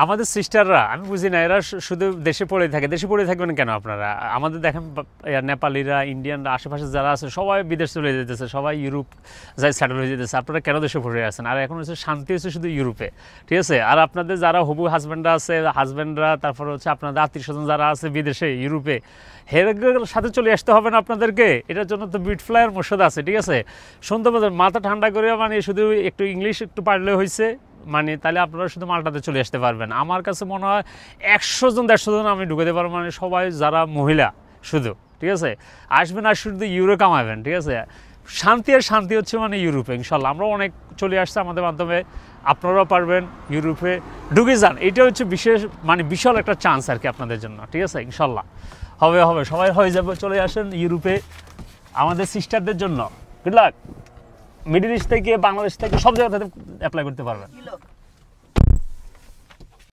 আমাদের সিস্টাররা আমি বুঝি না, এরা শুধু দেশে পড়ে থাকে। দেশে পড়ে থাকবেন কেন আপনারা? আমাদের দেখেন নেপালিরা, ইন্ডিয়ানরা, আশেপাশে যারা আছে সবাই বিদেশ চলে যেতেছে, সবাই ইউরোপ যাই সেটেল হয়ে যেতেছে। আপনারা কেন দেশে পড়ে আছেন? আর এখন হচ্ছে শান্তি হচ্ছে শুধু ইউরোপে, ঠিক আছে? আর আপনাদের যারা হবু হাজব্যান্ডরা আছে, হাজব্যান্ডরা, তারপর হচ্ছে আপনাদের আত্মীয় স্বজন যারা আছে বিদেশে, ইউরোপে, হের সাথে চলে আসতে হবে না আপনাদেরকে। এটার জন্য তো বিট ফ্লাইয়ের মসজিদ আছে, ঠিক আছে? শুনতে পাচ্ছেন, মাথা ঠান্ডা করে মানে শুধু একটু ইংলিশ একটু পারলে হয়েছে, মানে তাহলে আপনারা শুধু মালটাতে চলে আসতে পারবেন। আমার কাছে মনে হয় 100 জন 150 জন আমি ঢুকাতে পারবো, মানে সবাই যারা মহিলা শুধু, ঠিক আছে? আসবেন আর শুধু ইউরো কামাবেন, ঠিক আছে? শান্তি আর শান্তি হচ্ছে মানে ইউরোপে। ইনশাল্লাহ আমরা অনেক চলে আসছে আমাদের মাধ্যমে, আপনারাও পারবেন ইউরোপে ঢুকে যান। এটা হচ্ছে বিশেষ মানে বিশাল একটা চান্স আর কি আপনাদের জন্য, ঠিক আছে? ইনশাল্লাহ হবে হবে, সবাই হয়ে যাবে। চলে আসেন ইউরোপে আমাদের সিস্টারদের জন্য। Good luck. মিডল ইস্ট থেকে, বাংলাদেশ থেকে, সব জায়গা থেকে অ্যাপ্লাই করতে পারবেন।